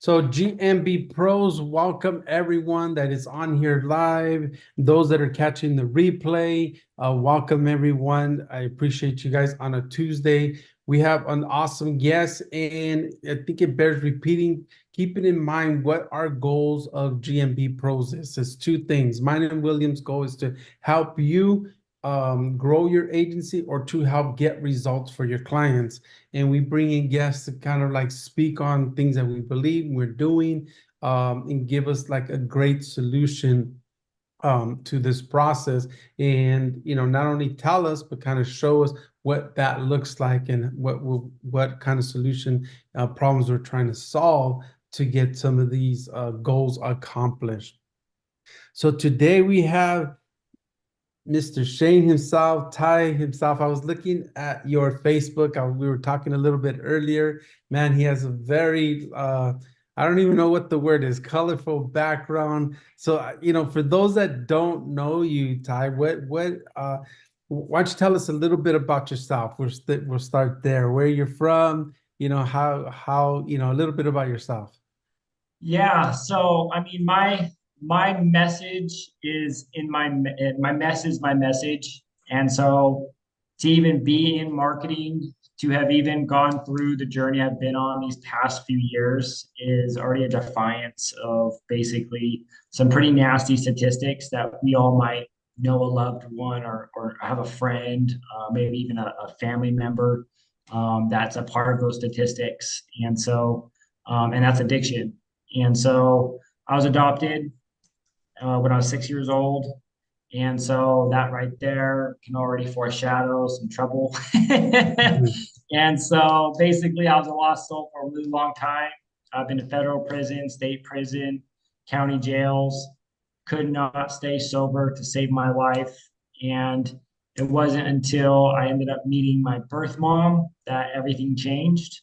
So GMB Pros, welcome everyone that is on here live. Those that are catching the replay, welcome everyone. I appreciate you guys on a Tuesday. We have an awesome guest, and I think it bears repeating, keeping in mind what our goals of GMB Pros is. It's two things. Mine and William's goal is to help you grow your agency or to help get results for your clients. And we bring in guests to kind of like speak on things that we believe we're doing, and give us like a great solution to this process. And not only tell us, but kind of show us what that looks like and what kind of solution problems we're trying to solve to get some of these goals accomplished. So today we have Mr. Shane himself, Ty himself. I was looking at your Facebook. We were talking a little bit earlier. Man, he has a very, I don't even know what the word is, colorful background. So, for those that don't know you, Ty, why don't you tell us a little bit about yourself? We'll start there. Where you're from, how, a little bit about yourself. Yeah, so I mean, my message is in my mess is my message, and so to even be in marketing, to have even gone through the journey I've been on these past few years is already a defiance of basically some pretty nasty statistics that we all might know a loved one or have a friend, maybe even a family member that's a part of those statistics, and that's addiction. And so I was adopted when I was 6 years old. And so that right there can already foreshadow some trouble. Mhm. And so basically, I was a lost soul for a really long time. I've been to federal prison, state prison, county jails, could not stay sober to save my life. And it wasn't until I ended up meeting my birth mom that everything changed.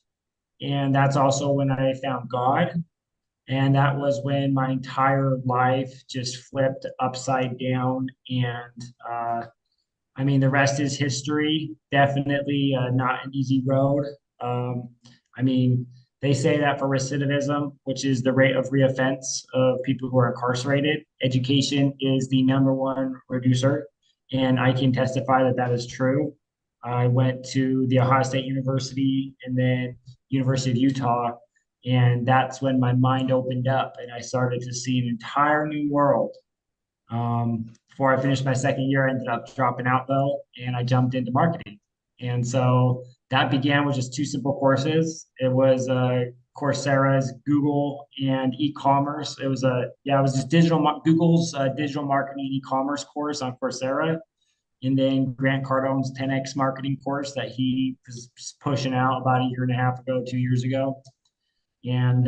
And that's also when I found God, and that was when my entire life just flipped upside down. And I mean, the rest is history. Definitely not an easy road. Um, I mean, they say that for recidivism, which is the rate of reoffense of people who are incarcerated, education is the number one reducer. And I can testify that that is true. I went to the Ohio State University and then University of Utah, and that's when my mind opened up and I started to see an entire new world. Before I finished my second year, I ended up dropping out though, and I jumped into marketing. And so that began with just two simple courses. It was Coursera's Google and e-commerce. It was just Google's digital marketing e-commerce course on Coursera, and then Grant Cardone's 10x marketing course that he was pushing out about a year and a half ago, 2 years ago. And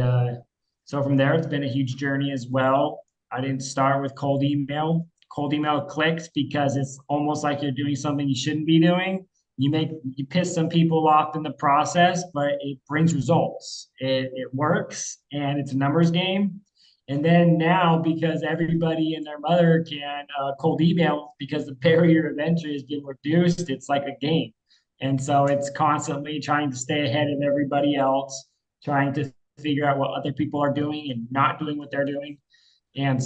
so from there, it's been a huge journey as well. I didn't start with cold email. Cold email clicks because it's almost like you're doing something you shouldn't be doing. You piss some people off in the process, but it brings results. It works, and it's a numbers game. And then now, because everybody and their mother can cold email because the barrier of entry has been reduced, it's like a game. And so it's constantly trying to stay ahead of everybody else, trying to figure out what other people are doing and not doing what they're doing. And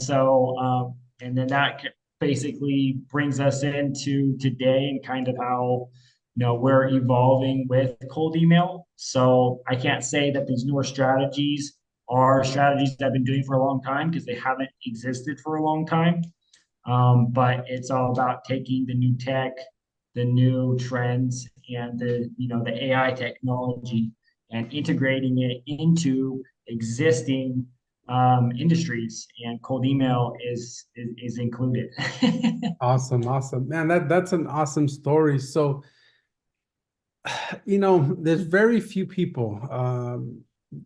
then that basically brings us into today and kind of how we're evolving with cold email. So I can't say that these newer strategies are strategies that I've been doing for a long time because they haven't existed for a long time. But it's all about taking the new tech, the new trends, and the AI technology and integrating it into existing industries. And cold email is included. Awesome, awesome. Man, that's an awesome story. So, there's very few people,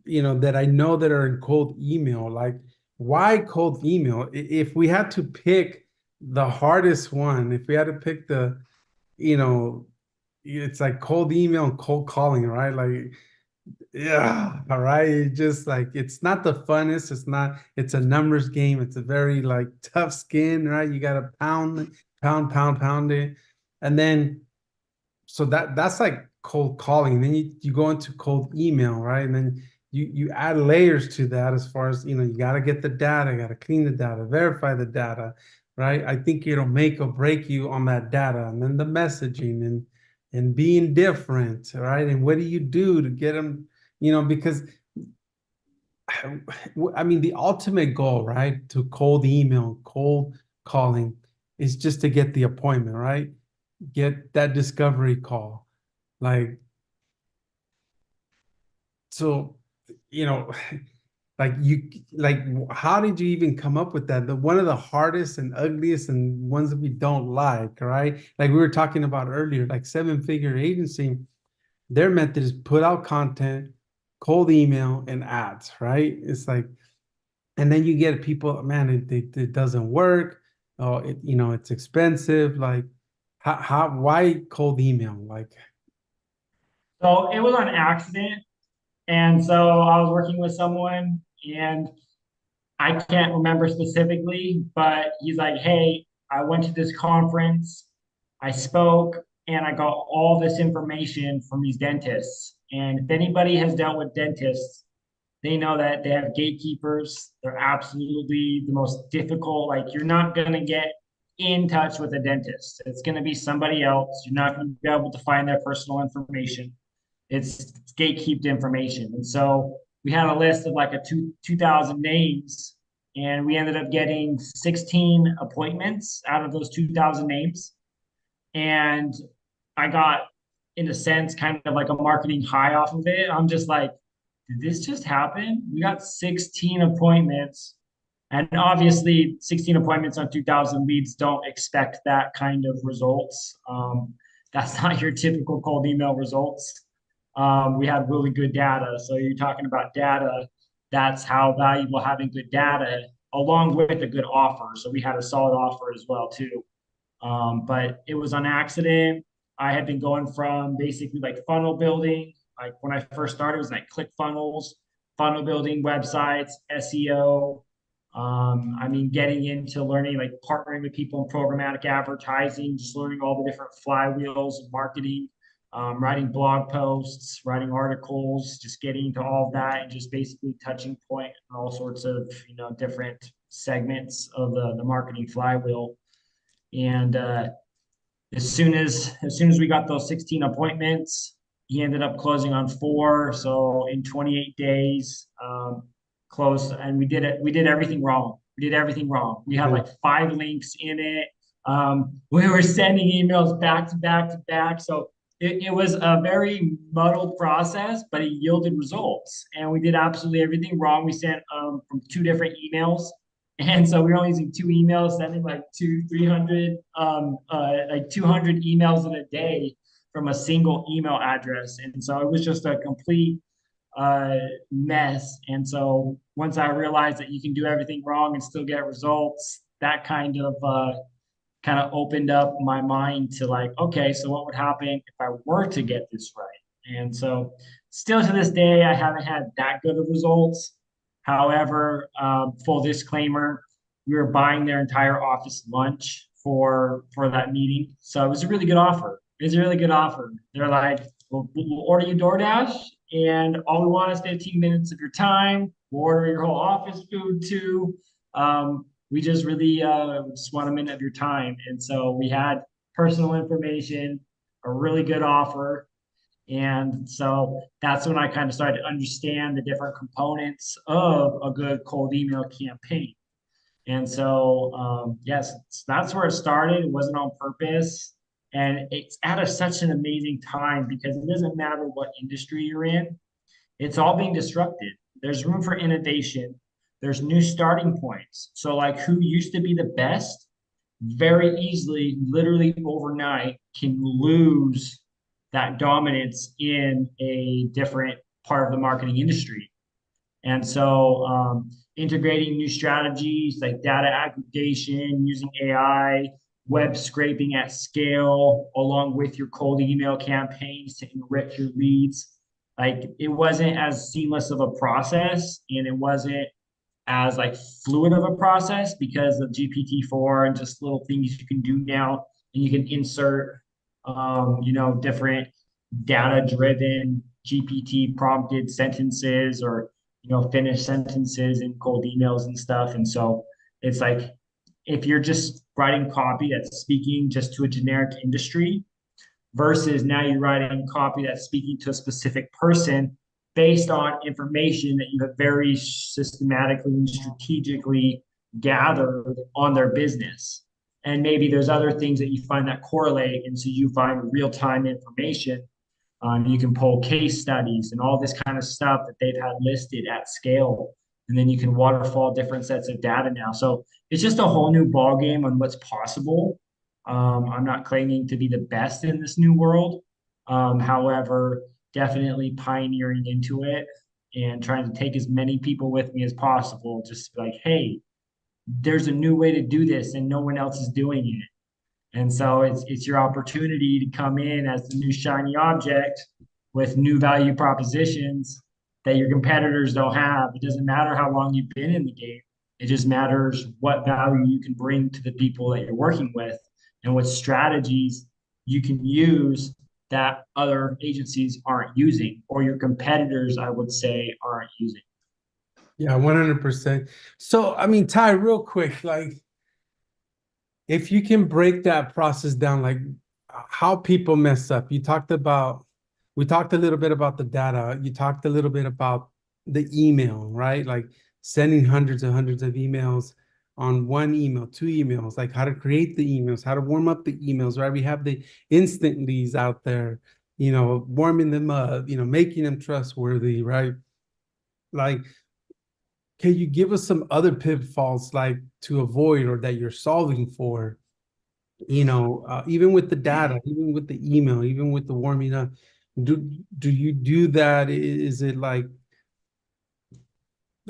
that I know that are in cold email. Like, why cold email? If we had to pick the hardest one, if we had to pick you know, it's like cold email and cold calling, right? Like, yeah, all right. It just like it's not the funnest. It's a numbers game. It's a very like tough skin, right? You gotta pound it. And then so that's like cold calling. And then you go into cold email, right? And then you add layers to that as far as, you got to get the data, got to clean the data, verify the data, right? I think it'll make or break you on that data, and then the messaging and being different, right? And what do you do to get them, because I mean, the ultimate goal, right, to cold email, cold calling is just to get the appointment, right? Get that discovery call. Like, so, you know, like how did you even come up with that? One of the hardest and ugliest and ones that we don't like, right? Like we were talking about earlier, like seven-figure agency, their method is put out content, cold email, and ads, right? It's like, and then you get people, man, it doesn't work. Oh, it's expensive. Like, why cold email? Like, So it was on accident. And so I was working with someone and I can't remember specifically, but he's like, hey, I went to this conference, I spoke, and I got all this information from these dentists. And if anybody has dealt with dentists, they know that they have gatekeepers. They're absolutely the most difficult. Like, you're not going to get in touch with a dentist, it's going to be somebody else. You're not going to be able to find their personal information. It's gatekeeped information. And so we had a list of like 2,000 names, and we ended up getting 16 appointments out of those 2,000 names. And I got, in a sense, kind of like a marketing high off of it. I'm just like, did this just happen? We got 16 appointments. And obviously, 16 appointments on 2,000 leads don't expect that kind of results. That's not your typical cold email results. We had really good data. So you're talking about data. That's how valuable having good data along with a good offer. So we had a solid offer as well too. But it was on accident. I had been going from basically like funnel building. Like when I first started, it was like click funnels, funnel building websites, SEO. I mean, getting into learning, like partnering with people in programmatic advertising, just learning all the different flywheels of marketing, writing blog posts, writing articles, just getting into all of that, and just basically touching point on all sorts of, different segments of the marketing flywheel. And as soon as we got those 16 appointments, he ended up closing on 4. So in 28 days, closed, and we did everything wrong. We did everything wrong. We had like 5 links in it. We were sending emails back to back to back. So it was a very muddled process, but it yielded results. And we did absolutely everything wrong. We sent from 2 different emails. And so we were only using 2 emails, sending like 300, like 200 emails in a day from a single email address. And so it was just a complete mess. And so once I realized that you can do everything wrong and still get results, that kind of opened up my mind to like, okay, so what would happen if I were to get this right? And so still to this day, I haven't had that good of results. However, full disclaimer, we were buying their entire office lunch for that meeting. So it was a really good offer. It was a really good offer. They're like, we'll order you DoorDash, and all we want is 15 minutes of your time. We'll order your whole office food too. We just really just want a minute of your time. And so we had personal information, a really good offer. And so that's when I kind of started to understand the different components of a good cold email campaign. And so, yes, that's where it started. It wasn't on purpose. And it's at such an amazing time because it doesn't matter what industry you're in, it's all being disrupted. There's room for innovation. There's new starting points. So, like, who used to be the best very easily, literally overnight, can lose that dominance in a different part of the marketing industry. And so, integrating new strategies like data aggregation, using AI, web scraping at scale, along with your cold email campaigns to enrich your leads. Like, it wasn't as seamless of a process, and it wasn't as like fluid of a process because of GPT-4 and just little things you can do now, and you can insert, different data-driven GPT prompted sentences or, finished sentences in cold emails and stuff. And so it's like, if you're just writing copy that's speaking just to a generic industry versus now you're writing copy that's speaking to a specific person based on information that you have very systematically and strategically gathered on their business. And maybe there's other things that you find that correlate. And so you find real-time information. You can pull case studies and all this kind of stuff that they've had listed at scale. And then you can waterfall different sets of data now. So it's just a whole new ballgame on what's possible. I'm not claiming to be the best in this new world. However, definitely pioneering into it and trying to take as many people with me as possible. Just like, hey, there's a new way to do this and no one else is doing it. And so it's your opportunity to come in as the new shiny object with new value propositions that your competitors don't have. It doesn't matter how long you've been in the game. It just matters what value you can bring to the people that you're working with and what strategies you can use that other agencies aren't using, or your competitors, I would say, aren't using. Yeah, 100%. So, I mean, Ty, real quick, like, if you can break that process down, like how people mess up. We talked a little bit about the data. You talked a little bit about the email, right? Like sending hundreds and hundreds of emails on one email, two emails, like how to create the emails, how to warm up the emails, right? We have the instant leads out there, warming them up, making them trustworthy, right? Like, can you give us some other pitfalls like to avoid or that you're solving for? Even with the data, even with the email, even with the warming up, do you do that? Is it like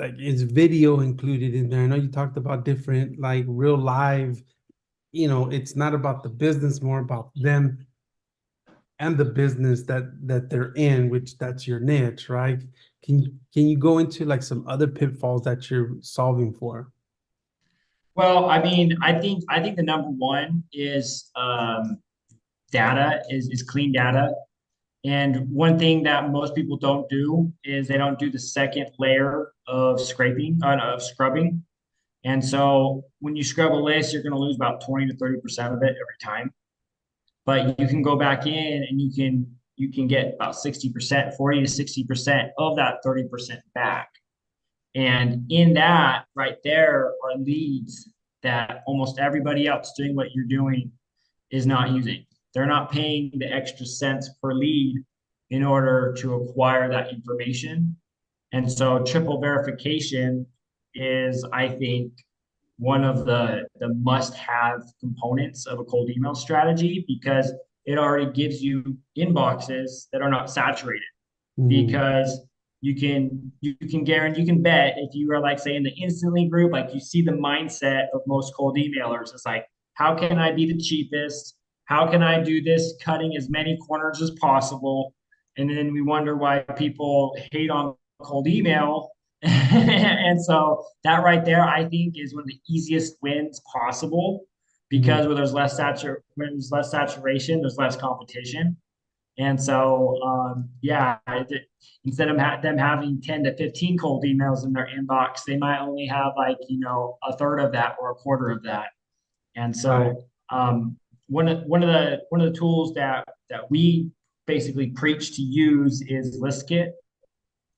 is video included in there? I know you talked about different like real live, it's not about the business, more about them and the business that they're in, which that's your niche, right? Can you go into like some other pitfalls that you're solving for? Well, I mean, I think the number one is data is clean data. And one thing that most people don't do is they don't do the second layer of scrubbing. And so when you scrub a list, you're going to lose about 20 to 30% of it every time. But you can go back in and you can get about 60%, 40 to 60% of that 30% back. And in that right there are leads that almost everybody else doing what you're doing is not using. They're not paying the extra cents per lead in order to acquire that information. And so triple verification is, I think, one of the must-have components of a cold email strategy because it already gives you inboxes that are not saturated because you can guarantee, you can bet if you are like say in the instantly group, like you see the mindset of most cold emailers. It's like, how can I be the cheapest? How can I do this cutting as many corners as possible? And then we wonder why people hate on cold email. And so that right there, I think, is one of the easiest wins possible Mhm. because when there's less saturation, there's less competition. And so, yeah, instead of them having 10 to 15 cold emails in their inbox, they might only have like, a third of that or a quarter of that. And Right. so, one of the tools that we basically preach to use is list kit.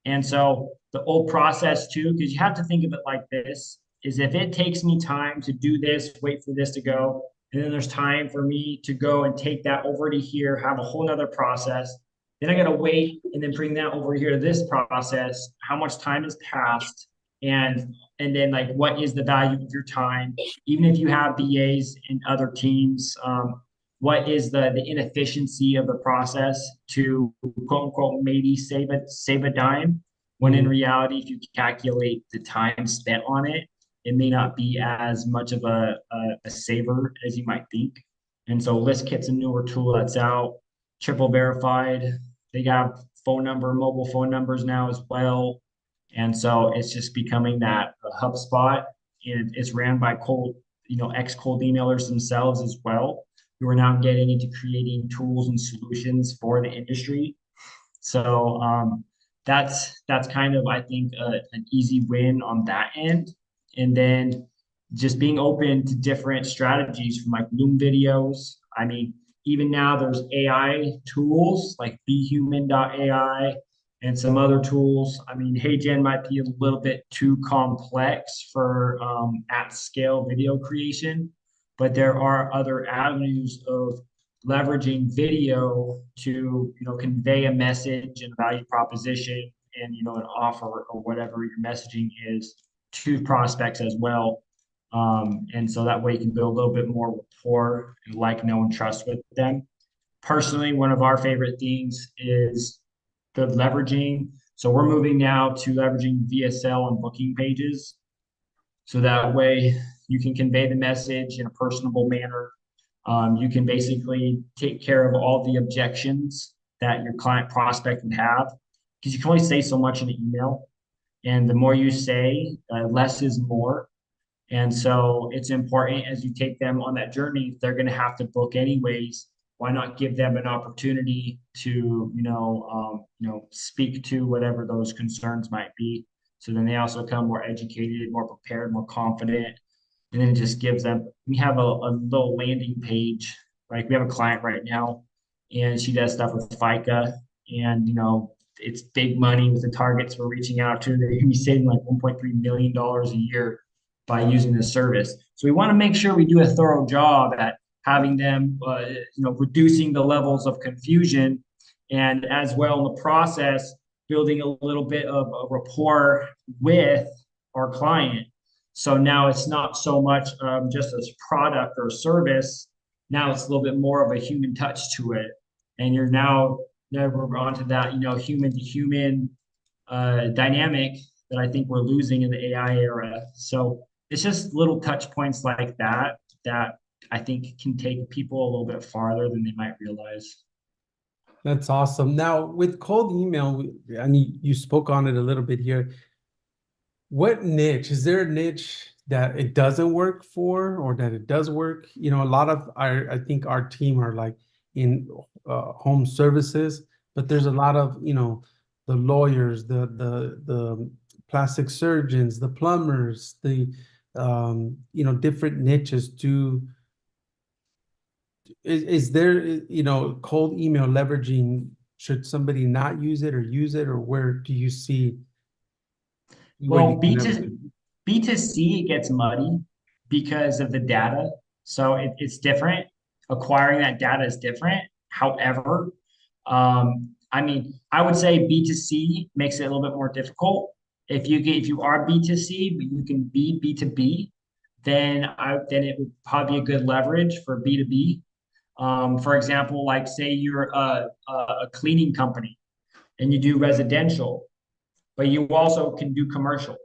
And so the old process too, because you have to think of it like this, is if it takes me time to do this, wait for this to go, and then there's time for me to go and take that over to here, have a whole nother process. Then I got to wait and then bring that over here to this process. How much time has passed? And then like what is the value of your time? Even if you have BAs and other teams, what is the inefficiency of the process to quote unquote maybe save a dime when in Mhm. reality if you calculate the time spent on it, it may not be as much of a saver as you might think. And so ListKit's a newer tool that's out, triple verified. They got mobile phone numbers now as well. And so it's just becoming that HubSpot. And it's ran by ex-cold emailers themselves as well, who are now getting into creating tools and solutions for the industry. So that's kind of, I think, an easy win on that end. And then just being open to different strategies from like Loom videos. I mean, even now there's AI tools like BeHuman.ai and some other tools. I mean, HeyGen might be a little bit too complex for at scale video creation, but there are other avenues of leveraging video to convey a message and value proposition and an offer or whatever your messaging is to prospects as well. And so that way you can build a little bit more rapport and like, know, and trust with them. Personally, one of our favorite things is the leveraging. So we're moving now to leveraging VSL on booking pages. So that way you can convey the message in a personable manner. You can basically take care of all the objections that your client prospect would have because you can only say so much in an email. And the more you say, less is more. And so it's important as you take them on that journey, they're going to have to book anyways. Why not give them an opportunity to, speak to whatever those concerns might be? So then they also come more educated, more prepared, more confident. And then it just gives them, we have a little landing page, right? We have a client right now and she does stuff with FICA and, it's big money with the targets we're reaching out to. They're going to be saving like $1.3 million a year by using this service. So we want to make sure we do a thorough job at having them, reducing the levels of confusion, and as well in the process, building a little bit of a rapport with our client. So now it's not so much just a product or a service. Now it's a little bit more of a human touch to it, and you're now we're onto that human to human dynamic that I think we're losing in the AI era. So it's just little touch points like that that I think can take people a little bit farther than they might realize. That's awesome. Now, with cold email, and you spoke on it a little bit here. What niche, is there a niche that it doesn't work for or that it does work? A lot of I think our team are like in home services, but there's a lot of, the lawyers, the plastic surgeons, the plumbers, the different niches. Is there, cold email leveraging? Should somebody not use it or use it, or where do you see where you Well, can leverage it? B2C gets muddy because of the data. So it's different. Acquiring that data is different. However, I mean, I would say B2C makes it a little bit more difficult. If you are B2C, but you can be B2B, then it would probably be a good leverage for B2B. For example, like say you're a cleaning company and you do residential, but you also can do commercial.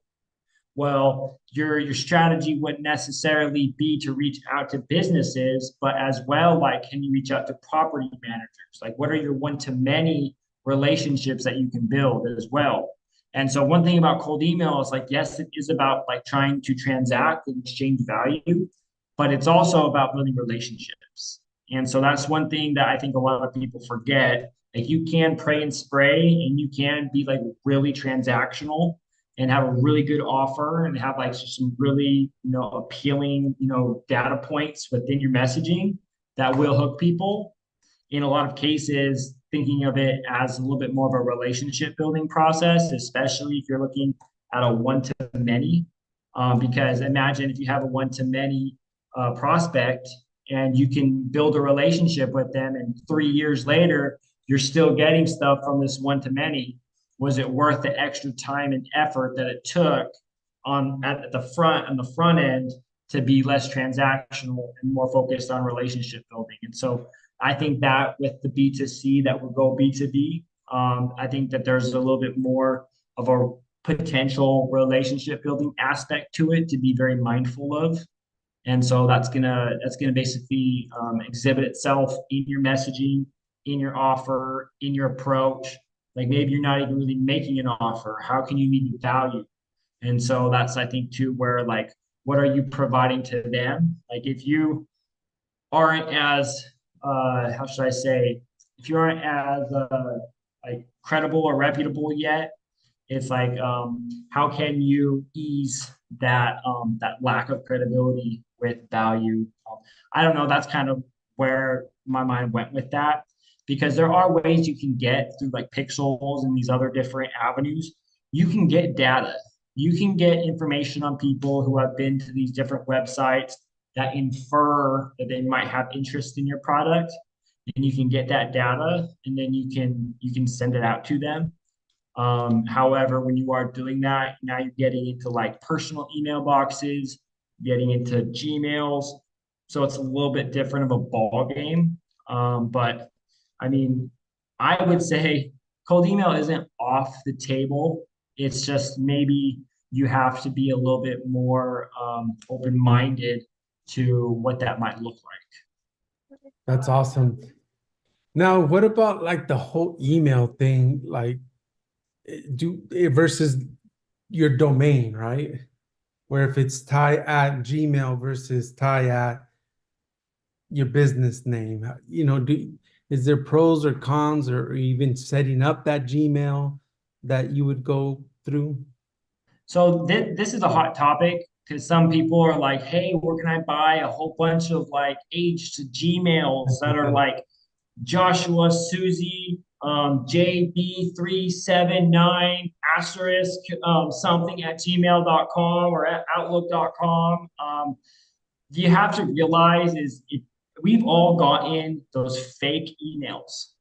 Well, your strategy wouldn't necessarily be to reach out to businesses, but as well, like, can you reach out to property managers? Like, what are your one-to-many relationships that you can build as well? And so one thing about cold email is like, yes, it is about like trying to transact and exchange value, but it's also about building relationships. And so that's one thing that I think a lot of people forget. Like you can pray and spray and you can be like really transactional and have a really good offer and have like some really appealing data points within your messaging that will hook people. In a lot of cases, thinking of it as a little bit more of a relationship building process, especially if you're looking at a one to many. Because imagine if you have a one to many prospect and you can build a relationship with them, and 3 years later, you're still getting stuff from this one to many. Was it worth the extra time and effort that it took at the front end to be less transactional and more focused on relationship building? And so I think that with the B2C that will go B2B, I think that there's a little bit more of a potential relationship building aspect to it to be very mindful of. And so that's gonna basically exhibit itself in your messaging, in your offer, in your approach. Like maybe you're not even really making an offer. How can you meet value? And so that's I think too where like what are you providing to them? Like if you aren't as how should I say, if you aren't as like credible or reputable yet. It's like, how can you ease that lack of credibility with value? I don't know. That's kind of where my mind went with that, because there are ways you can get through like pixels and these other different avenues. You can get data. You can get information on people who have been to these different websites that infer that they might have interest in your product, and you can get that data, and then you can send it out to them. However, when you are doing that, now you're getting into like personal email boxes, getting into Gmails. So it's a little bit different of a ball game. But I mean, I would say cold email isn't off the table. It's just maybe you have to be a little bit more open-minded to what that might look like. That's awesome. Now, what about like the whole email thing? Like, versus your domain, right? Where if it's Ty at Gmail versus Ty at your business name, is there pros or cons or even setting up that Gmail that you would go through? So this is a hot topic because some people are like, "Hey, where can I buy a whole bunch of like aged Gmails that are like Joshua Susie JB379 asterisk something at gmail.com or at outlook.com?" You have to realize we've all gotten those fake emails.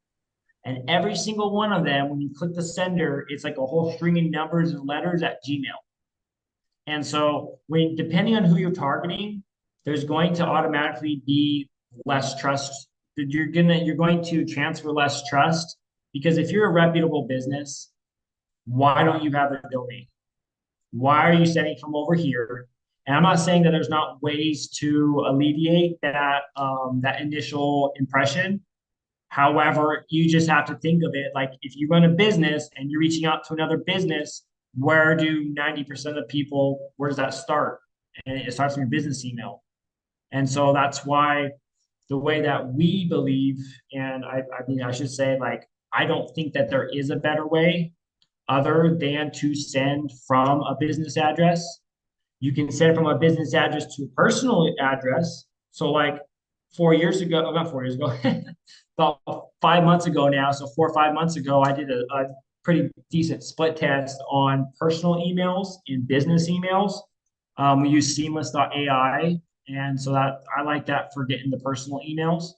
And every single one of them, when you click the sender, it's like a whole string of numbers and letters at Gmail. And so when depending on who you're targeting, there's going to automatically be less trust. You're going to transfer less trust, because if you're a reputable business, why don't you have a domain? Why are you sending from over here? And I'm not saying that there's not ways to alleviate that initial impression. However, you just have to think of it like if you run a business and you're reaching out to another business, where do 90% of people, where does that start? And it starts from your business email. And so that's why the way that we believe, and I mean, I should say, like, I don't think that there is a better way other than to send from a business address. You can send from a business address to a personal address. So, like 4 years ago, not 4 years ago, about 5 months ago now. So 4 or 5 months ago, I did a pretty decent split test on personal emails and business emails. We use seamless.ai. And so that I like that for getting the personal emails.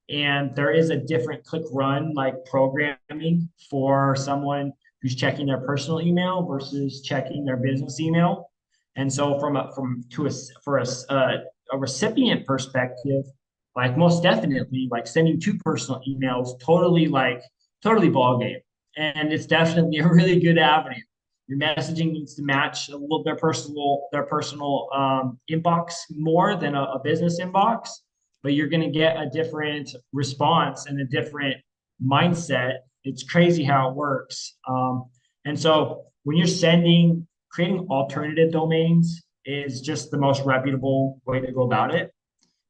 And there is a different click run like programming for someone who's checking their personal email versus checking their business email. And so for a recipient perspective, like most definitely, like sending two personal emails, totally ball game. And it's definitely a really good avenue. Your messaging needs to match a little their personal inbox more than a business inbox, but you're going to get a different response and a different mindset. It's crazy how it works. And so when you're creating alternative domains is just the most reputable way to go about it,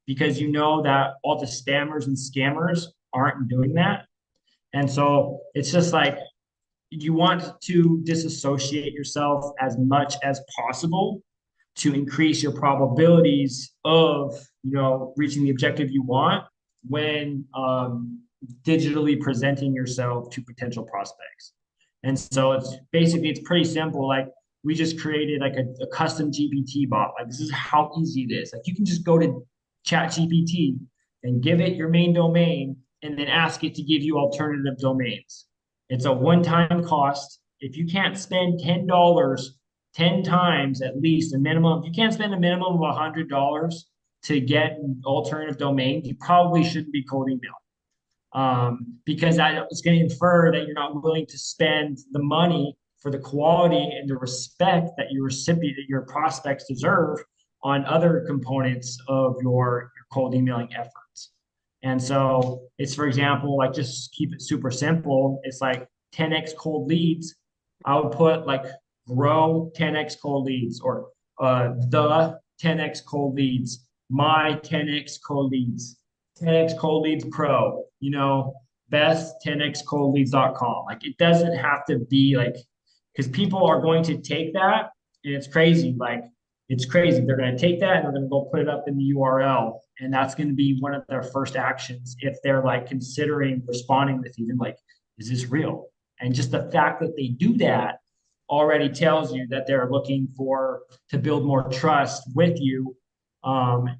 because you know that all the spammers and scammers aren't doing that. And so it's just like you want to disassociate yourself as much as possible to increase your probabilities of reaching the objective you want when digitally presenting yourself to potential prospects. And so it's pretty simple. Like we just created like a custom GPT bot. Like this is how easy it is. Like you can just go to Chat GPT and give it your main domain and then ask it to give you alternative domains. It's a one-time cost. If you can't spend $10 10 times at least, a minimum, if you can't spend a minimum of $100 to get an alternative domain, you probably shouldn't be cold email. Because it's going to infer that you're not willing to spend the money for the quality and the respect that your prospects deserve on other components of your cold emailing efforts. And so it's, for example, like just keep it super simple. It's like 10x cold leads. I would put like grow 10x cold leads, or the 10x cold leads, my 10x cold leads, 10x cold leads pro, best10xcoldleads.com. Like it doesn't have to be like, because people are going to take that and it's crazy. Like it's crazy. They're going to take that and they're going to go put it up in the URL. And that's going to be one of their first actions if they're like considering responding with you. Like, is this real? And just the fact that they do that already tells you that they're looking for to build more trust with you,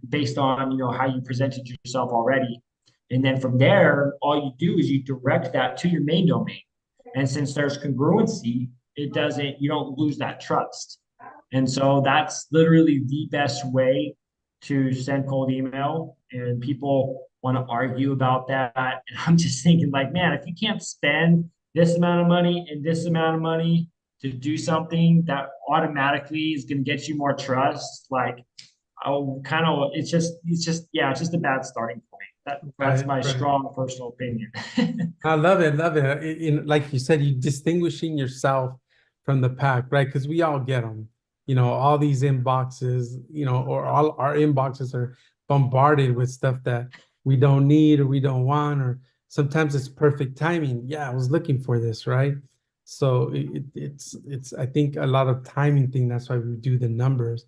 based on how you presented yourself already. And then from there, all you do is you direct that to your main domain. And since there's congruency, you don't lose that trust. And so that's literally the best way to send cold email. And people want to argue about that. And I'm just thinking, like, man, if you can't spend this amount of money and this amount of money to do something that automatically is going to get you more trust, like, I'll kind of, yeah, it's just a bad starting point. That's Right, my right. strong personal opinion. I love it, love it. Like you said, you distinguishing yourself from the pack, right? Because we all get them. All these inboxes, or all our inboxes are bombarded with stuff that we don't need or we don't want, or sometimes it's perfect timing. Yeah, I was looking for this, right? So it's I think a lot of timing thing. That's why we do the numbers.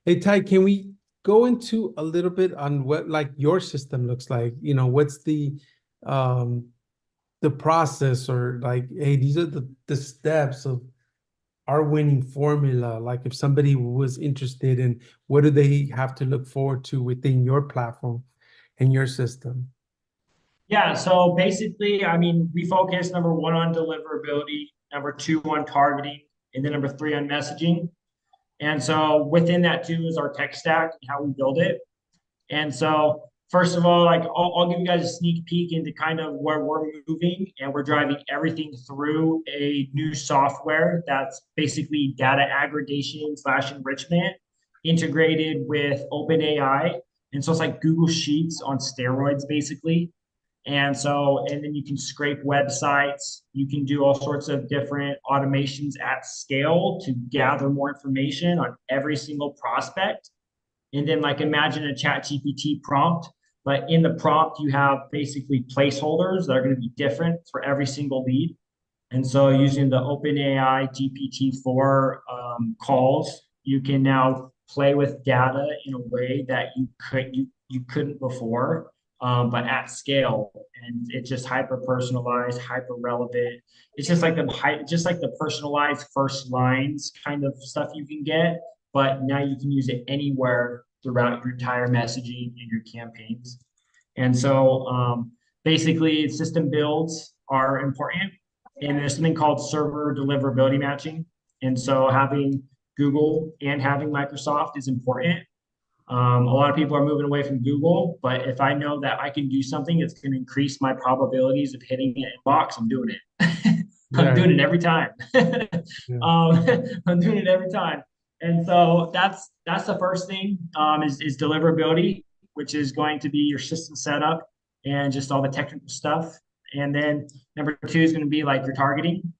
Hey, Ty, can we go into a little bit on what like your system looks like? What's um the process, or like, hey, these are the steps of our winning formula. Like if somebody was interested in, what do they have to look forward to within your platform and your system? Yeah, so basically, I mean, we focus number one on deliverability, number two on targeting, and then number three on messaging. And so within that too is our tech stack and how we build it. And so, first of all, like I'll give you guys a sneak peek into kind of where we're moving, and we're driving everything through a new software that's basically data aggregation slash enrichment integrated with OpenAI. And so it's like Google Sheets on steroids, basically. And then you can scrape websites. You can do all sorts of different automations at scale to gather more information on every single prospect. And then like imagine a chat GPT prompt, but in the prompt, you have basically placeholders that are going to be different for every single lead. And so using the OpenAI GPT-4 calls, you can now play with data in a way that you couldn't before, but at scale. And it's just hyper personalized, hyper relevant. It's just like the personalized first lines kind of stuff you can get, but now you can use it anywhere throughout your entire messaging and your campaigns. And so basically, system builds are important. And there's something called server deliverability matching. And so having Google and having Microsoft is important. A lot of people are moving away from Google, but if I know that I can do something that's going to increase my probabilities of hitting an inbox, I'm doing it. I'm Yeah, doing it every time. yeah. I'm doing it every time. And so that's the first thing, is deliverability, which is going to be your system setup and just all the technical stuff. And then number two is going to be like your targeting,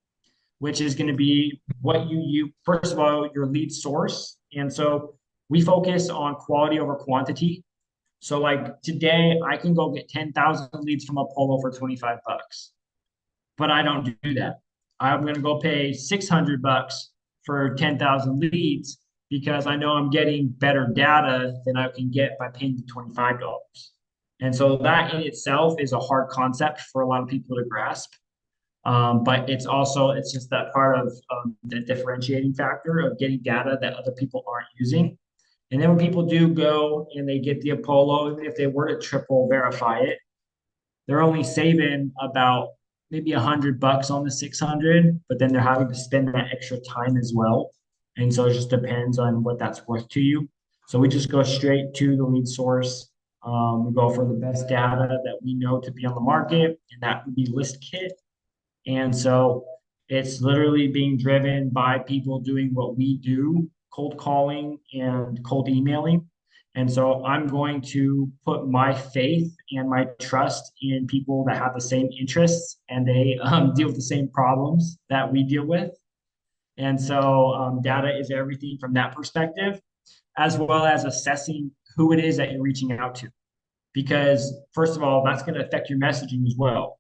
which is going to be what you first of all, your lead source. And so we focus on quality over quantity. So like today, I can go get 10,000 leads from Apollo for 25 bucks, but I don't do that. I'm going to go pay 600 bucks for 10,000 leads because I know I'm getting better data than I can get by paying $25. And so that in itself is a hard concept for a lot of people to grasp. But it's just that part of the differentiating factor of getting data that other people aren't using. And then when people do go and they get the Apollo, even if they were to triple verify it, they're only saving about maybe 100 bucks on the 600, but then they're having to spend that extra time as well. And so it just depends on what that's worth to you. So we just go straight to the lead source. We go for the best data that we know to be on the market, and that would be list kit. And so it's literally being driven by people doing what we do, cold calling and cold emailing. And so I'm going to put my faith and my trust in people that have the same interests and they deal with the same problems that we deal with. And so data is everything from that perspective, as well as assessing who it is that you're reaching out to. Because, first of all, that's going to affect your messaging as well.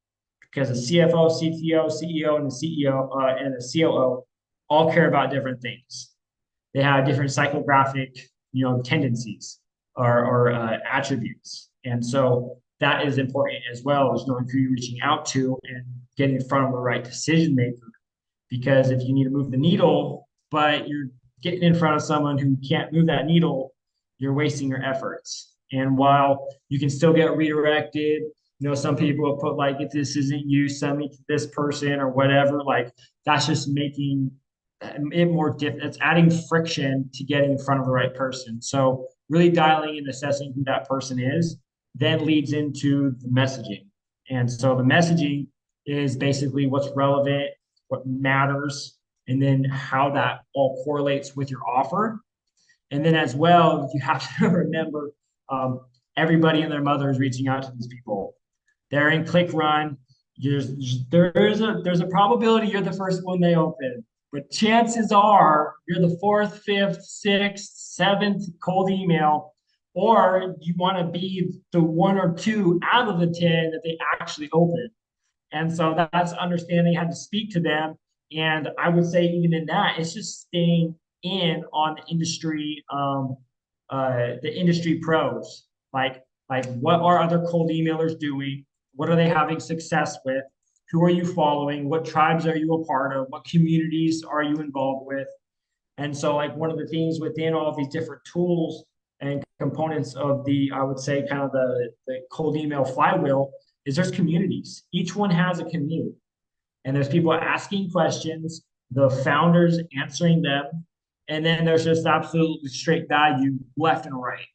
because the CFO, CTO, CEO, and the CEO and the COO all care about different things. They have different psychographic, tendencies or attributes, and so that is important as well as knowing who you're reaching out to and getting in front of the right decision maker. Because if you need to move the needle, but you're getting in front of someone who can't move that needle, you're wasting your efforts. And while you can still get redirected, some people will put like, if this isn't you, send me to this person or whatever. Like that's just making it more difficult. It's adding friction to getting in front of the right person. So really dialing and assessing who that person is then leads into the messaging. And so the messaging is basically what's relevant, what matters, and then how that all correlates with your offer. And then as well, you have to remember everybody and their mother is reaching out to these people. They're in click run. There's a probability you're the first one they open, but chances are you're the fourth, fifth, sixth, seventh cold email, or you want to be the one or two out of the 10 that they actually open. And so that's understanding how to speak to them. And I would say even in that, it's just staying in on the industry pros. Like what are other cold emailers doing? What are they having success with? Who are you following? What tribes are you a part of? What communities are you involved with? And so like one of the things within all of these different tools and components of I would say kind of the cold email flywheel is there's communities. Each one has a community. And there's people asking questions, the founders answering them, and then there's just absolutely straight value left and right.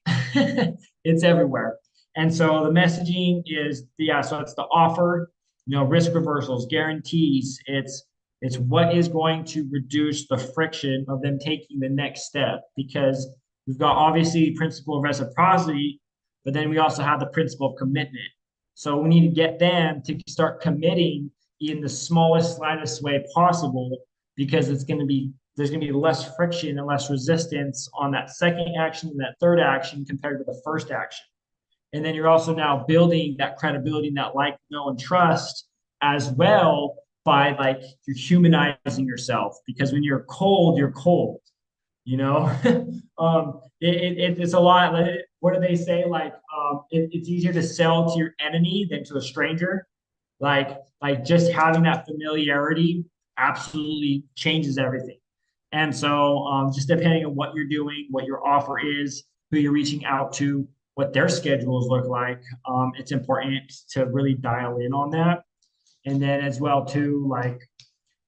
It's everywhere. And so the messaging is so it's the offer, risk reversals, guarantees. It's what is going to reduce the friction of them taking the next step, because we've got obviously the principle of reciprocity, but then we also have the principle of commitment. So we need to get them to start committing in the smallest, slightest way possible, because there's going to be less friction and less resistance on that second action and that third action compared to the first action. And then you're also now building that credibility and that like, know, and trust as well by like you're humanizing yourself, because when you're cold, it's a lot. What do they say? Like, it's easier to sell to your enemy than to a stranger. Like just having that familiarity absolutely changes everything. And so, just depending on what you're doing, what your offer is, who you're reaching out to, what their schedules look like, it's important to really dial in on that. And then as well too, like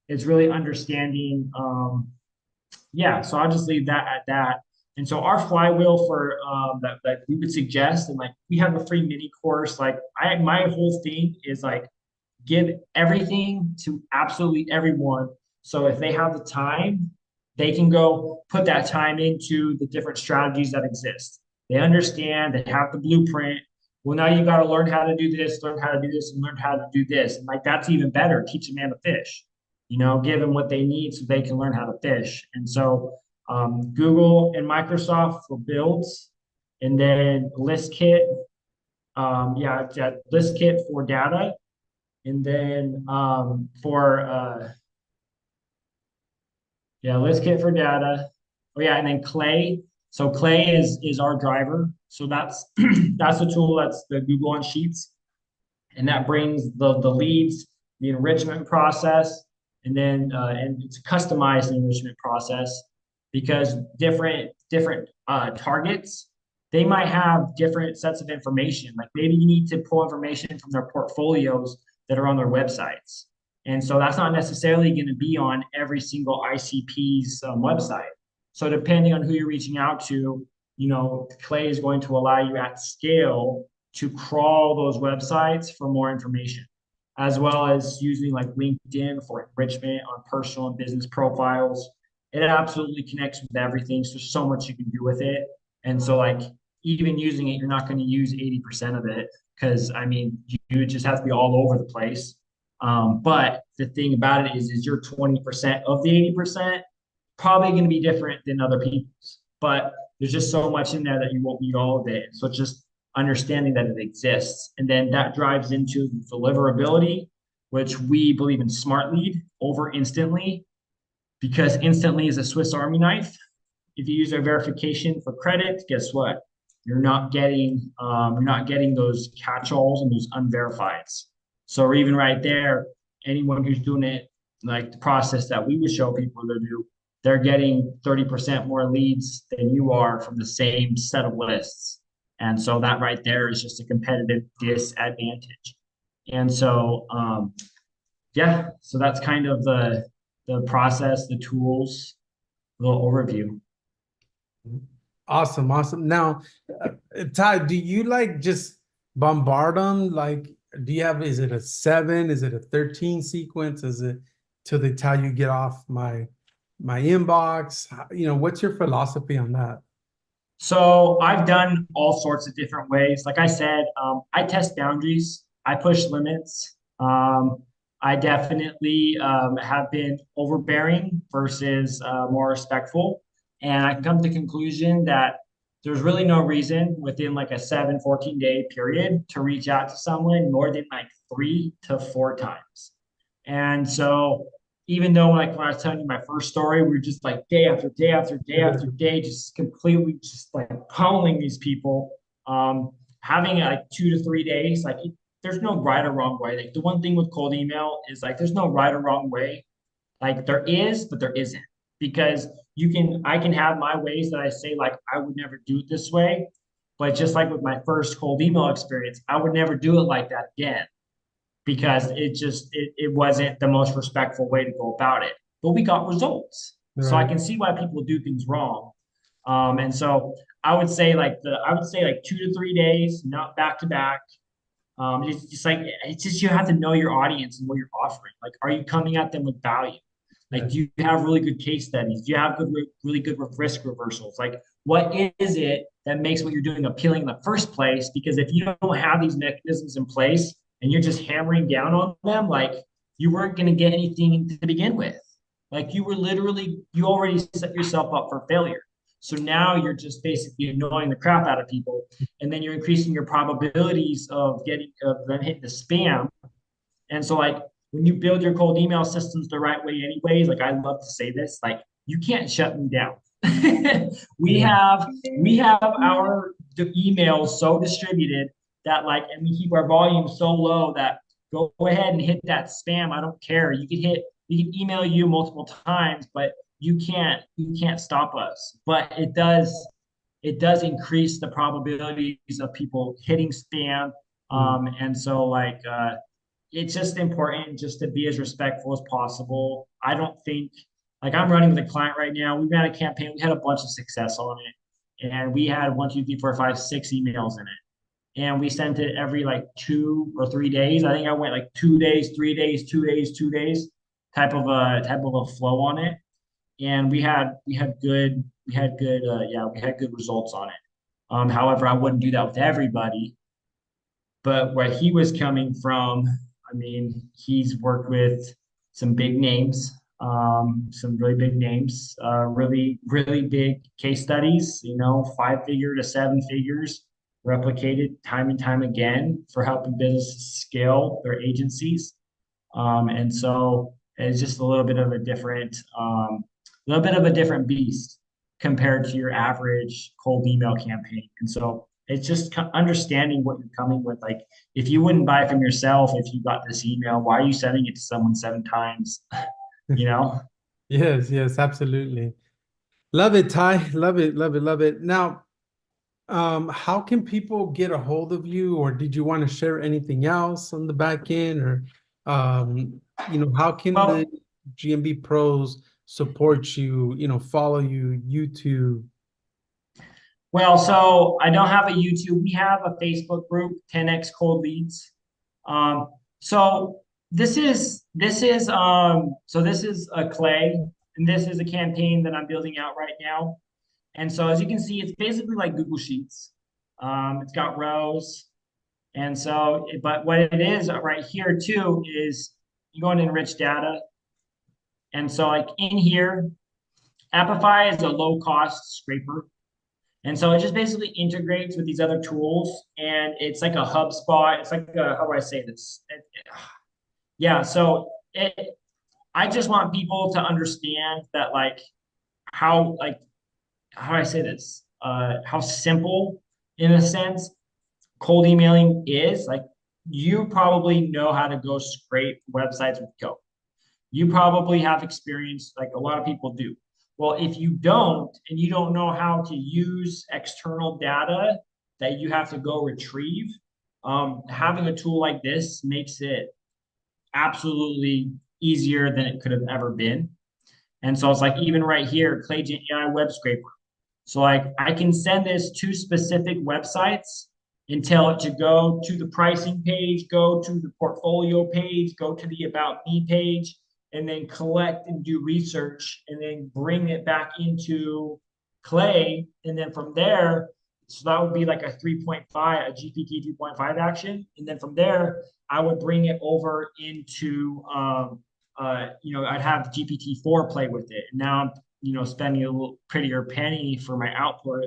it's really understanding. So I'll just leave that at that. And so our flywheel for that we would suggest, and like we have a free mini course. Like my whole thing is like give everything to absolutely everyone. So if they have the time, they can go put that time into the different strategies that exist. They understand, they have the blueprint. Well, now you got to learn how to do this, learn how to do this, and learn how to do this. And like that's even better. Teach a man to fish. Give them what they need so they can learn how to fish. And so Google and Microsoft for builds, and then ListKit, ListKit for data, and then ListKit for data. Oh yeah, and then Clay. So Clay is our driver. So that's that's the tool, that's the Google on Sheets, and that brings the leads, the enrichment process, and then and it's customized enrichment process, because different targets, they might have different sets of information. Like maybe you need to pull information from their portfolios that are on their websites, and so that's not necessarily going to be on every single ICP's website. So depending on who you're reaching out to, Clay is going to allow you at scale to crawl those websites for more information, as well as using like LinkedIn for enrichment on personal and business profiles. It absolutely connects with everything. So there's so much you can do with it. And so like even using it, you're not going to use 80% of it, because I mean, you just have to be all over the place. But the thing about it is your 20% of the 80% probably going to be different than other people's. But there's just so much in there that you won't need all of it. So just understanding that it exists. And then that drives into deliverability. which we believe in smart lead over instantly, because instantly is a Swiss Army knife. If you use their verification for credit, guess what? You're not getting those catch-alls and those unverifieds. So even right there, anyone who's doing it like the process that we would show people to do, they're getting 30% more leads than you are from the same set of lists. And so that right there is just a competitive disadvantage. And so yeah, so that's kind of the process, the tools, little overview. Awesome, awesome. Now, Ty, do you like just bombard them? Like, do you have, is it a 7? Is it a 13 sequence? Is it till they tell you get off my inbox? You know, what's your philosophy on that? So I've done all sorts of different ways. Like I said, I test boundaries. I push limits. I definitely have been overbearing versus more respectful. And I come to the conclusion that there's really no reason within like a 14-day period to reach out to someone more than like 3 to 4 times. And so even though like when I was telling you my first story, we were just like day after day after day after day, just completely just like pummeling these people. Having like 2 to 3 days, like there's no right or wrong way. Like the one thing with cold email is like there's no right or wrong way. Like there is, but there isn't. Because I can have my ways that I say, like, I would never do it this way. But just like with my first cold email experience, I would never do it like that again because it wasn't the most respectful way to go about it. But we got results. So I Right. can see why people do things wrong. And so I would say like 2 to 3 days, not back to back. It's just like it's just you have to know your audience and what you're offering. Like, are you coming at them with value? Like, Yes. do you have really good case studies? Do you have really good risk reversals? Like, what is it that makes what you're doing appealing in the first place? Because if you don't have these mechanisms in place and you're just hammering down on them, like you weren't going to get anything to begin with. Like you already set yourself up for failure. So now you're just basically annoying the crap out of people, and then you're increasing your probabilities of them hitting the spam. And so like when you build your cold email systems the right way anyways, like I love to say this, like you can't shut me down. we Yeah. have we have our emails so distributed that like and we keep our volume so low that go ahead and hit that spam. I don't care. We can email you multiple times, but you can't stop us. But it does increase the probabilities of people hitting spam. Mm. And so like it's just important just to be as respectful as possible. I don't think like I'm running with a client right now. We've had a campaign, we had a bunch of success on it. And we had 1, 2, 3, 4, 5, 6 emails in it. And we sent it every like 2 or 3 days. I think I went like 2 days, 3 days, 2 days, 2 days, type of a flow on it. And we had good results on it. However, I wouldn't do that with everybody. But where he was coming from, I mean, he's worked with some big names, some really big names, really, really big case studies, 5 figure to 7 figures replicated time and time again for helping businesses scale their agencies. And so it's just a little bit of a different beast compared to your average cold email campaign. And so it's just understanding what you're coming with. Like, if you wouldn't buy from yourself, if you got this email, why are you sending it to someone 7 times? You know? Yes, yes, absolutely. Love it, Ty. Love it, love it, love it. Now, how can people get a hold of you, or did you want to share anything else on the back end, or how can the Well, GMB pros support you, follow you, YouTube? so I don't have a YouTube. We have a Facebook group, 10x Cold Leads. So this is a clay, and this is a campaign that I'm building out right now. And so as you can see, it's basically like Google Sheets. It's got rows. And so, but what it is right here too is you go into enrich data. And so like in here, Appify is a low cost scraper. And so it just basically integrates with these other tools, and it's like a HubSpot. It's like how do I say this? Yeah, so I just want people to understand that like how do I say this? How simple in a sense cold emailing is. Like you probably know how to go scrape websites with Go. You probably have experience, like a lot of people do. Well, if you don't, and you don't know how to use external data that you have to go retrieve, having a tool like this makes it absolutely easier than it could have ever been. And so it's like even right here, Claygen AI Web Scraper. So like I can send this to specific websites and tell it to go to the pricing page, go to the portfolio page, go to the about me page, and then collect and do research and then bring it back into Clay. And then from there, so that would be like a 3.5, a GPT 3.5 action. And then from there, I would bring it over into I'd have GPT-4 play with it. And now I'm spending a little prettier penny for my output.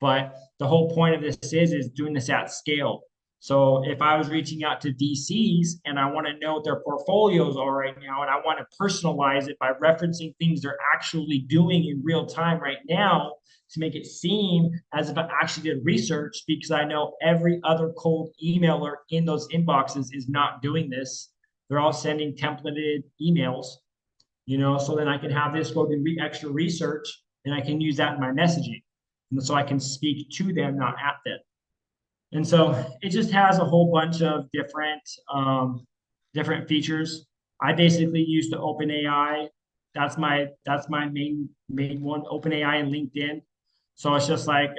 But the whole point of this is doing this at scale. So if I was reaching out to VCs and I want to know what their portfolios are right now, and I want to personalize it by referencing things they're actually doing in real time right now to make it seem as if I actually did research, because I know every other cold emailer in those inboxes is not doing this. They're all sending templated emails, so then I can have this go do extra research and I can use that in my messaging. And so I can speak to them, not at them. And so it just has a whole bunch of different features. I basically use the OpenAI. That's my main one, OpenAI and LinkedIn. So it's just like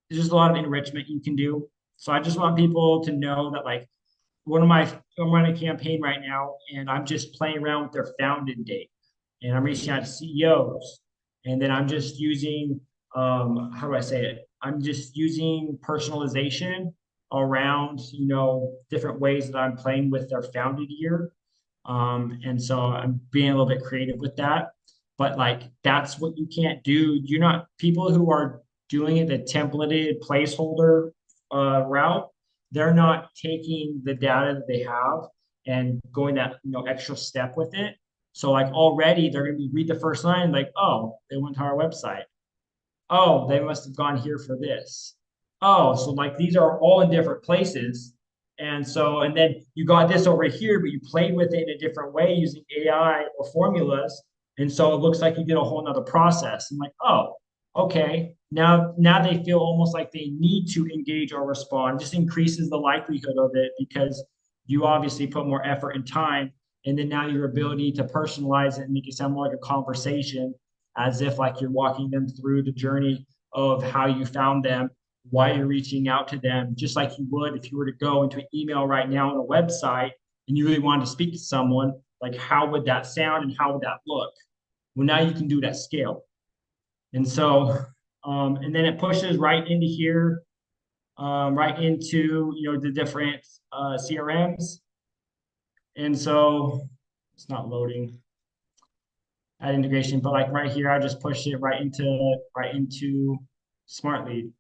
there's just a lot of enrichment you can do. So I just want people to know that like I'm running a campaign right now, and I'm just playing around with their founded date, and I'm reaching out to CEOs, and then I'm just using how do I say it? I'm just using personalization around different ways that I'm playing with their founded year, and so I'm being a little bit creative with that. But like that's what you can't do. You're not people who are doing it the templated placeholder route, they're not taking the data that they have and going that extra step with it. So like already they're going to read the first line like, oh, they went to our website. Oh, they must have gone here for this. Oh, so like these are all in different places. And then you got this over here, but you played with it in a different way using AI or formulas. And so it looks like you did a whole nother process. I'm like, oh, okay. Now they feel almost like they need to engage or respond. It just increases the likelihood of it because you obviously put more effort and time. And then now your ability to personalize it and make it sound more like a conversation, as if like you're walking them through the journey of how you found them, why you're reaching out to them, just like you would if you were to go into an email right now on a website and you really wanted to speak to someone. Like how would that sound and how would that look? Well, now you can do it at scale. And so and then it pushes right into here, right into the different CRMs. And so it's not loading at integration, but like right here, I just push it right into Smartlead,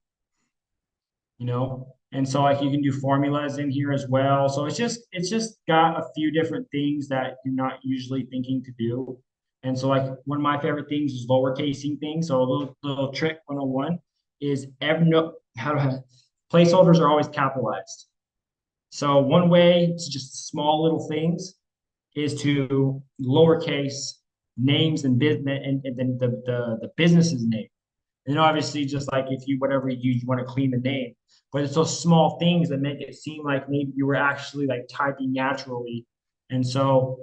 And so like you can do formulas in here as well. So it's just got a few different things that you're not usually thinking to do. And so like one of my favorite things is lowercasing things. So a little trick 101 is every no how do I placeholders are always capitalized. So one way to just small little things is to lowercase names and business and then the business's name. And obviously, just like if you whatever you want to clean the name, but it's those small things that make it seem like maybe you were actually like typing naturally. And so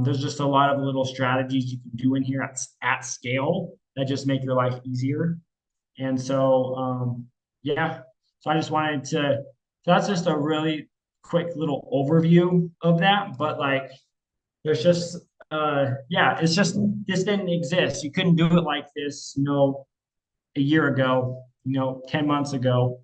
there's just a lot of little strategies you can do in here at scale that just make your life easier. And so yeah, so I just wanted to. So that's just a really quick little overview of that. But like there's just yeah, it's just this didn't exist. You couldn't do it like this, a year ago, 10 months ago.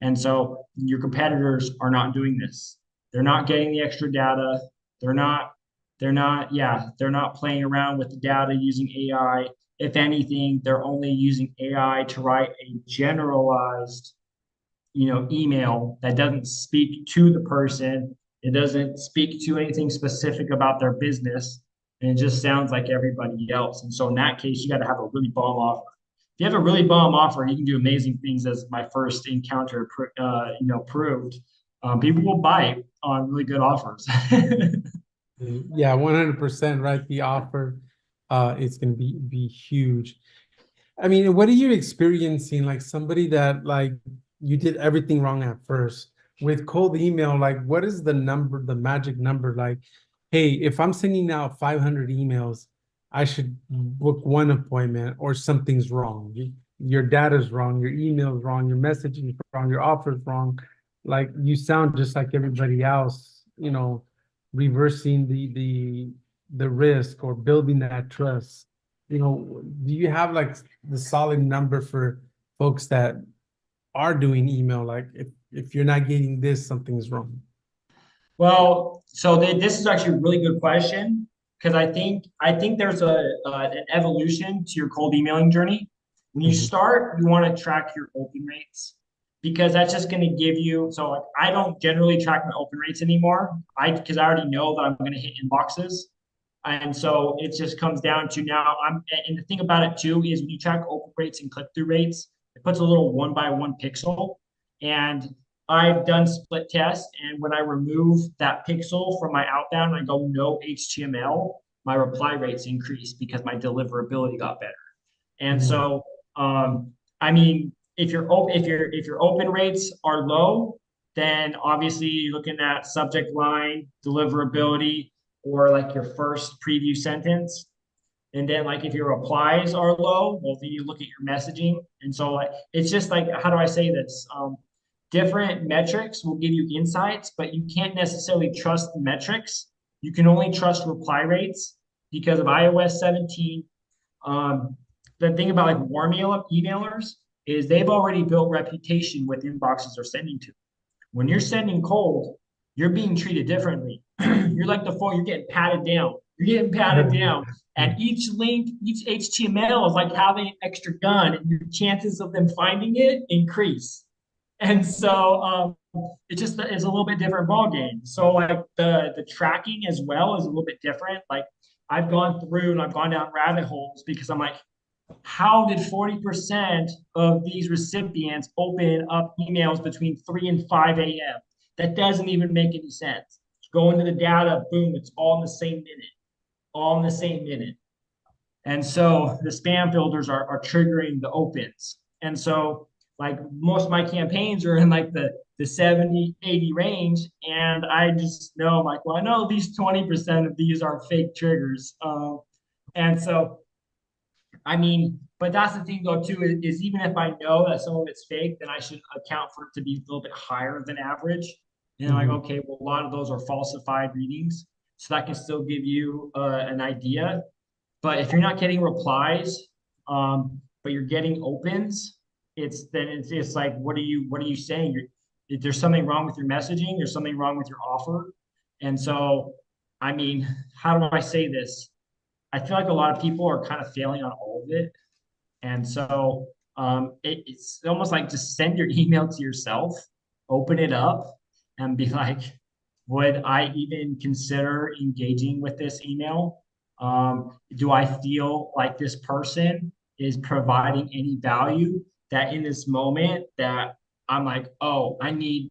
And so your competitors are not doing this. They're not getting the extra data. They're not, they're not playing around with the data using AI. If anything, they're only using AI to write a generalized, email that doesn't speak to the person It doesn't speak to anything specific about their business, and it just sounds like everybody else. And so in that case, you got to have a really bomb offer. If you have a really bomb offer, you can do amazing things, as my first encounter, proved. People will bite on really good offers. Yeah, 100%, right? The offer is going to be huge. I mean, what are you experiencing? Like somebody that like you did everything wrong at first with cold email, like what is the number, the magic number? Like, hey, if I'm sending out 500 emails, I should book one appointment or something's wrong. Your data's wrong, your email's wrong, your messaging is wrong, your offer's wrong. Like you sound just like everybody else, reversing the risk or building that trust. Do you have like the solid number for folks that are doing email? Like if you're not getting this, something's wrong. Well, so this is actually a really good question, because I think there's an evolution to your cold emailing journey. When you Mhm. start, you want to track your open rates, because that's just going to give you. So like, I don't generally track my open rates anymore. Because I already know that I'm going to hit inboxes, and so it just comes down to now. And the thing about it too is when you track open rates and click through rates, it puts a little 1 by 1 pixel, and I've done split tests, and when I remove that pixel from my outbound and I go no HTML, my reply rates increase because my deliverability got better. And Mhm. so, I mean, if your open rates are low, then obviously you're looking at subject line, deliverability, or like your first preview sentence. And then like if your replies are low, well, then you look at your messaging. And so like it's just like, how do I say this? Different metrics will give you insights, but you can't necessarily trust the metrics. You can only trust reply rates because of iOS 17. Um, the thing about like warm emailers is they've already built reputation with inboxes they're sending to. When you're sending cold, you're being treated differently. You're like the phone, you're getting patted down. You're getting patted down. And each link, each HTML is like having an extra gun, and your chances of them finding it increase. And so it just is a little bit different ball game. So like the tracking as well is a little bit different. Like I've gone through and I've gone down rabbit holes because I'm like, how did 40% of these recipients open up emails between 3 and 5 a.m.? That doesn't even make any sense. Go into the data, boom, it's all in the same minute, all in the same minute. And so the spam filters are triggering the opens. And so like most of my campaigns are in like the 70, 80 range. And I just know, I'm like, well, I know at least 20% of these are fake triggers. And so I mean, but that's the thing though too, is even if I know that some of it's fake, then I should account for it to be a little bit higher than average. And like, Mhm. okay, well, a lot of those are falsified readings, so that can still give you an idea. But if you're not getting replies, but you're getting opens, it's like, what are you saying? There's something wrong with your messaging. There's something wrong with your offer. And so, I mean, how do I say this? I feel like a lot of people are kind of failing on all of it. And so it's almost like just send your email to yourself, open it up, and be like, would I even consider engaging with this email? Do I feel like this person is providing any value that in this moment that I'm like, oh, I need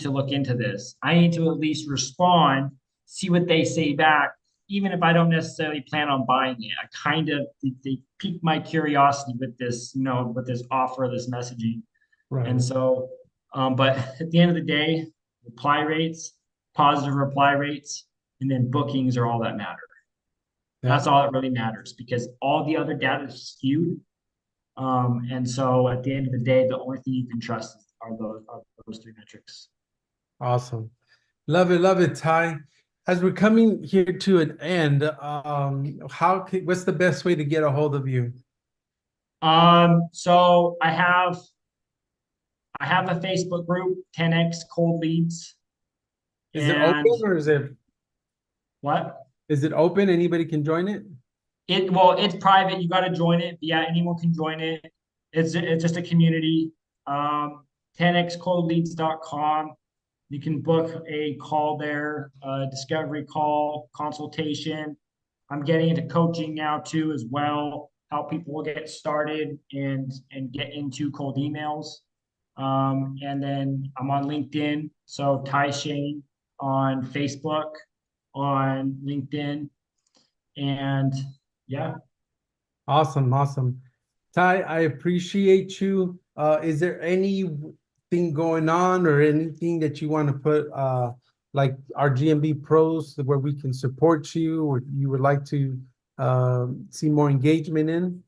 to look into this. I need to at least respond, see what they say back, even if I don't necessarily plan on buying it. I kind of they piqued my curiosity with this, with this offer, this messaging. And Right. so, but at the end of the day, reply rates, positive reply rates, and then bookings are all that matter. Yeah. That's all that really matters, because all the other data is skewed. And so at the end of the day, the only thing you can trust are those three metrics. Awesome. Love it, Ty. As we're coming here to an end, what's the best way to get a hold of you? So I have a Facebook group, 10x Cold Leads, Is it open and or what? is it open? Anybody can join it? It's private. You got to join it. But yeah, anyone can join it. It's just a community. 10xcoldleads.com. You can book a call there, a discovery call, consultation. I'm getting into coaching now too as well, help people get started and get into cold emails. And then I'm on LinkedIn, so TyShane on Facebook, on LinkedIn, and yeah. Awesome, awesome. Ty, I appreciate you. Is there anything going on or anything that you want to put like our GMB pros where we can support you or you would like to see more engagement in?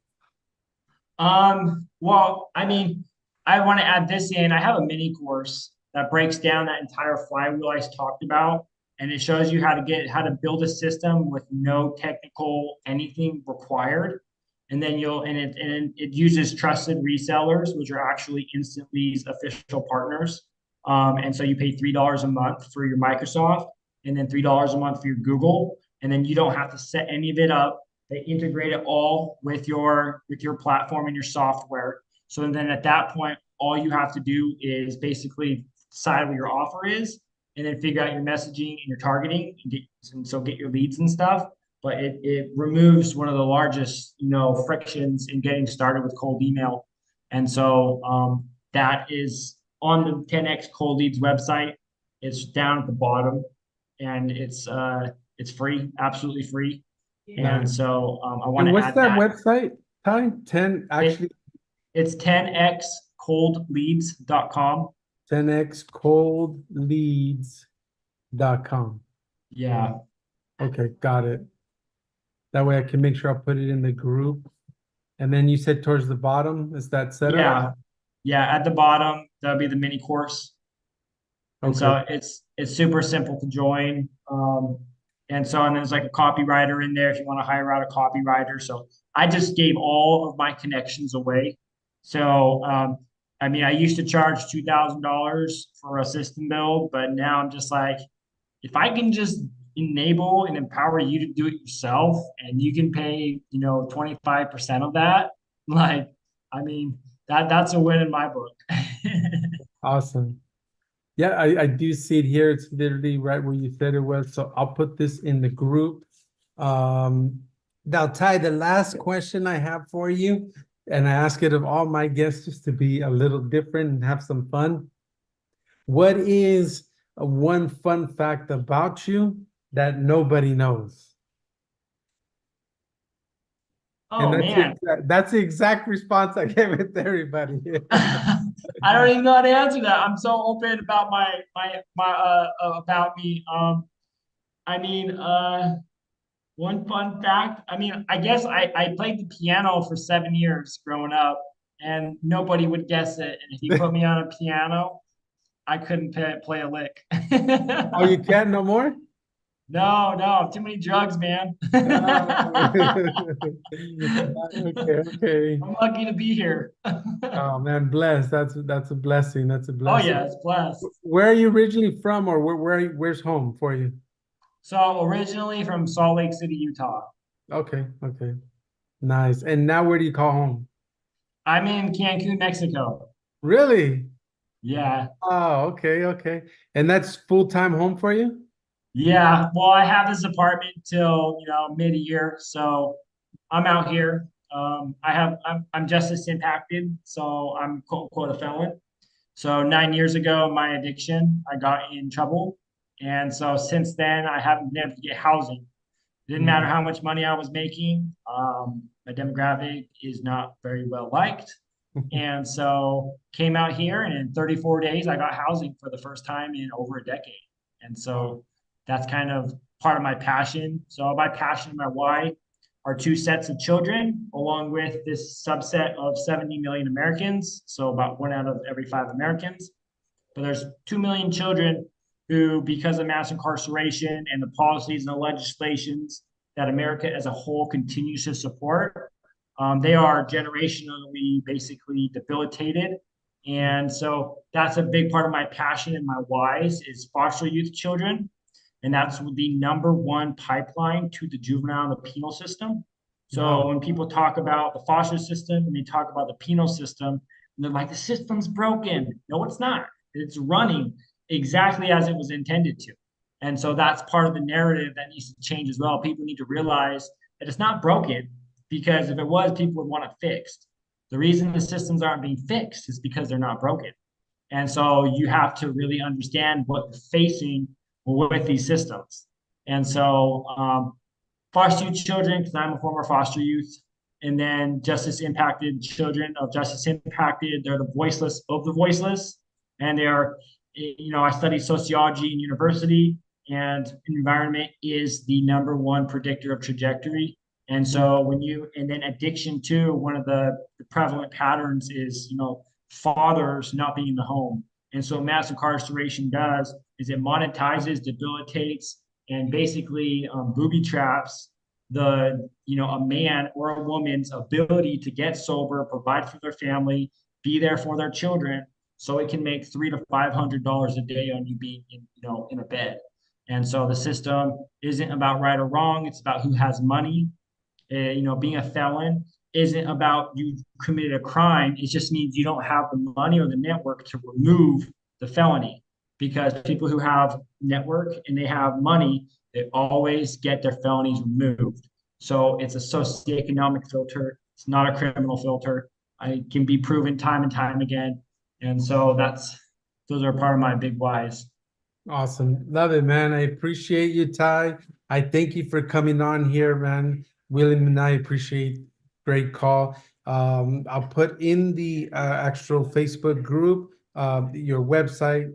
Well, I mean, I want to add this in. I have a mini course that breaks down that entire flywheel I talked about, and it shows you how to build a system with no technical anything required. And then it uses trusted resellers, which are actually Instantly's official partners. And so you pay $3 a month for your Microsoft, and then $3 a month for your Google, and then you don't have to set any of it up. They integrate it all with your platform and your software. So then at that point, all you have to do is basically decide what your offer is, and then figure out your messaging and your targeting, and get your leads and stuff. But it removes one of the largest frictions in getting started with cold email, and so that is on the 10x Cold Leads website. It's down at the bottom, and it's free, absolutely free. And Nice. so I want And to what's add that that. website, Ty? 10 actually It's 10xcoldleads.com. 10xcoldleads.com. Yeah. Okay, got it. That way I can make sure I'll put it in the group. And then you said towards the bottom, is that set up? Yeah. Yeah. At the bottom, that'll be the mini course. And Okay. so it's super simple to join. And there's like a copywriter in there if you want to hire out a copywriter. So I just gave all of my connections away. So I mean, I used to charge $2,000 for a system build, but now I'm just like, if I can just enable and empower you to do it yourself, and you can pay 25% of that, like, I mean, that's a win in my book. Awesome. Yeah, I do see it here. It's literally right where you said it was. So I'll put this in the group. Now, Ty, the last question I have for you, and I ask it of all my guests just to be a little different and have some fun. What is one fun fact about you that nobody knows? And Oh man. that's the exact response I gave it to everybody. I don't even know how to answer that. I'm so open about my about me. I mean, one fun fact. I mean, I guess I played the piano for 7 years growing up, and nobody would guess it. And if you put me on a piano, I couldn't play a lick. Oh, you can't no more? No, too many drugs, man. Oh. Okay, okay. I'm lucky to be here. Oh man, blessed. That's a blessing. That's a Oh blessing. yeah, it's blessed. Where are you originally from, or where's home for you? So originally from Salt Lake City, Utah. Okay, okay. Nice. And now where do you call home? I'm in Cancun, Mexico. Really? Yeah. Oh, okay, okay. And that's full-time home for you? Yeah. Well, I have this apartment till, mid-year. So I'm out here. I'm justice impacted. So I'm quote unquote a felon. So 9 years ago, my addiction, I got in trouble. And so since then, I haven't been able to get housing. Didn't matter how much money I was making. My demographic is not very well liked. And so came out here, and in 34 days, I got housing for the first time in over a decade. And so that's kind of part of my passion. So my passion and my why are two sets of children, along with this subset of 70 million Americans. So about 1 out of every 5 Americans. But there's 2 million children who, because of mass incarceration and the policies and the legislations that America as a whole continues to support, they are generationally basically debilitated. And so that's a big part of my passion and my whys is foster youth children. And that's the number one pipeline to the juvenile and the penal system. So Wow. when people talk about the foster system and they talk about the penal system, they're like, the system's broken. No, it's not. It's running. exactly as it was intended to. And so that's part of the narrative that needs to change as well. People need to realize that it's not broken, because if it was, people would want it fixed. The reason the systems aren't being fixed is because they're not broken. And so you have to really understand what you're facing with these systems. And so foster youth children, because I'm a former foster youth, and then justice impacted children of justice impacted. They're the voiceless of the voiceless, and they're, I studied sociology in university, and environment is the number one predictor of trajectory. And so and then addiction too, one of the prevalent patterns is, fathers not being in the home. And so mass incarceration does is it monetizes, debilitates, and basically booby traps a man or a woman's ability to get sober, provide for their family, be there for their children, so it can make $300 to $500 a day on you being in a bed. And so the system isn't about right or wrong; it's about who has money. Being a felon isn't about you committed a crime. It just means you don't have the money or the network to remove the felony. Because people who have network and they have money, they always get their felonies removed. So it's a socioeconomic filter. It's not a criminal filter. I can be proven time and time again. And so those are part of my big whys. Awesome. Love it, man. I appreciate you, Ty. I thank you for coming on here, man. William and I appreciate great call. I'll put in the actual Facebook group, your website,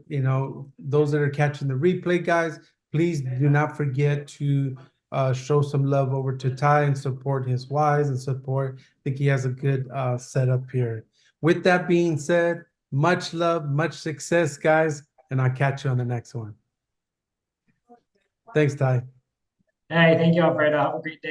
those that are catching the replay, guys, please do not forget to show some love over to Ty and support his whys and support. I think he has a good setup here. With that being said, much love, much success, guys, and I'll catch you on the next one. Thanks, Ty. Hey, thank you, Alfredo. Have a great day.